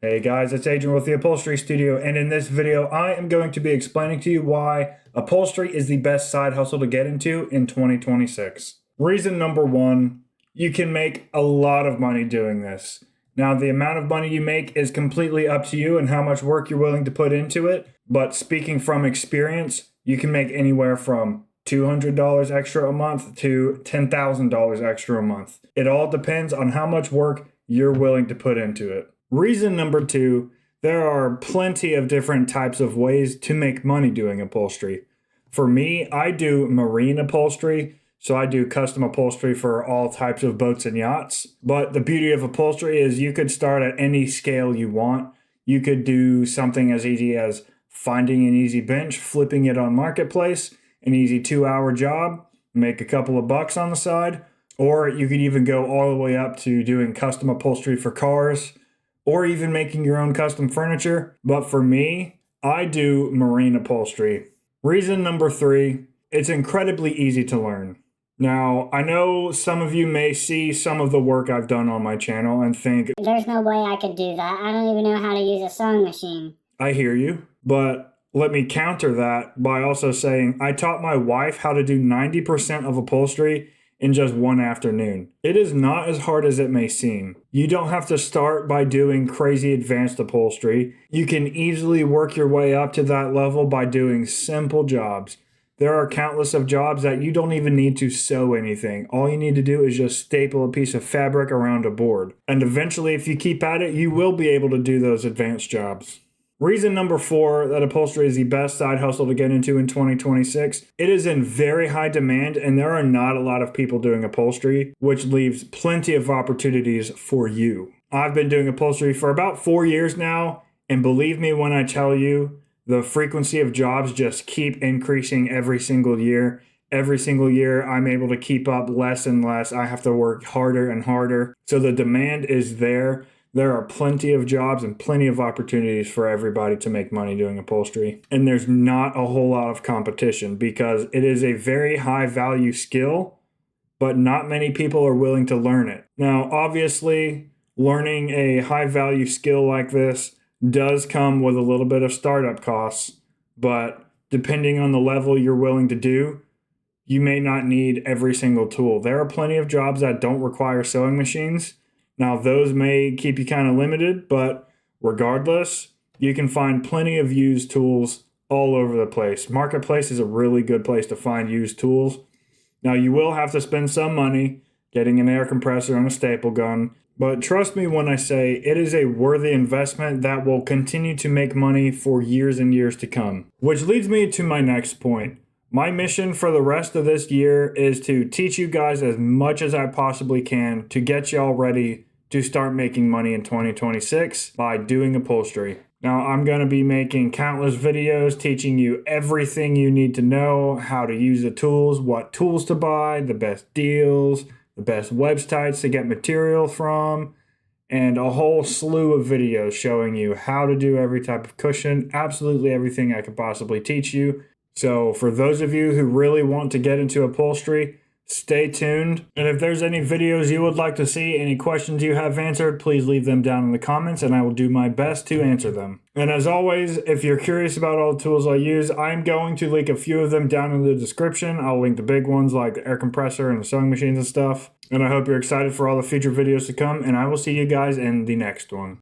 Hey guys, it's Adrian with the Upholstery Studio, and in this video, I am going to be explaining to you why upholstery is the best side hustle to get into in 2026. Reason number one, you can make a lot of money doing this. Now, the amount of money you make is completely up to you and how much work you're willing to put into it, but speaking from experience, you can make anywhere from $200 extra a month to $10,000 extra a month. It all depends on how much work you're willing to put into it. Reason number two, there are plenty of different types of ways to make money doing upholstery. For me, I do marine upholstery, so I do custom upholstery for all types of boats and yachts. But the beauty of upholstery is you could start at any scale you want. You could do something as easy as finding an easy bench, flipping it on Marketplace, an easy 2-hour job, make a couple of bucks on the side. Or you could even go all the way up to doing custom upholstery for cars, or even making your own custom furniture. But for me, I do marine upholstery. Reason number three, it's incredibly easy to learn. Now, I know some of you may see some of the work I've done on my channel and think, there's no way I could do that. I don't even know how to use a sewing machine. I hear you, but let me counter that by also saying I taught my wife how to do 90% of upholstery in just one afternoon. It is not as hard as it may seem. You don't have to start by doing crazy advanced upholstery. You can easily work your way up to that level by doing simple jobs. There are countless of jobs that you don't even need to sew anything. All you need to do is just staple a piece of fabric around a board. And eventually, if you keep at it, you will be able to do those advanced jobs. Reason number four, that upholstery is the best side hustle to get into in 2026. It is in very high demand and there are not a lot of people doing upholstery, which leaves plenty of opportunities for you. I've been doing upholstery for about 4 years now, and believe me when I tell you, the frequency of jobs just keep increasing every single year. Every single year, I'm able to keep up less and less. I have to work harder and harder. So the demand is there. There are plenty of jobs and plenty of opportunities for everybody to make money doing upholstery. And there's not a whole lot of competition because it is a very high value skill, but not many people are willing to learn it. Now, obviously, learning a high value skill like this does come with a little bit of startup costs, but depending on the level you're willing to do, you may not need every single tool. There are plenty of jobs that don't require sewing machines. Now, those may keep you kind of limited, but regardless, you can find plenty of used tools all over the place. Marketplace is a really good place to find used tools. Now, you will have to spend some money getting an air compressor and a staple gun, but trust me when I say it is a worthy investment that will continue to make money for years and years to come. Which leads me to my next point. My mission for the rest of this year is to teach you guys as much as I possibly can to get y'all ready to start making money in 2026 by doing upholstery. Now, I'm going to be making countless videos teaching you everything you need to know, how to use the tools, what tools to buy, the best deals, the best websites to get material from, and a whole slew of videos showing you how to do every type of cushion, absolutely everything I could possibly teach you. So for those of you who really want to get into upholstery, stay tuned. And if there's any videos you would like to see, any questions you have answered, please leave them down in the comments and I will do my best to answer them. And as always, if you're curious about all the tools I use, I'm going to link a few of them down in the description. I'll link the big ones like the air compressor and the sewing machines and stuff. And I hope you're excited for all the future videos to come, and I will see you guys in the next one.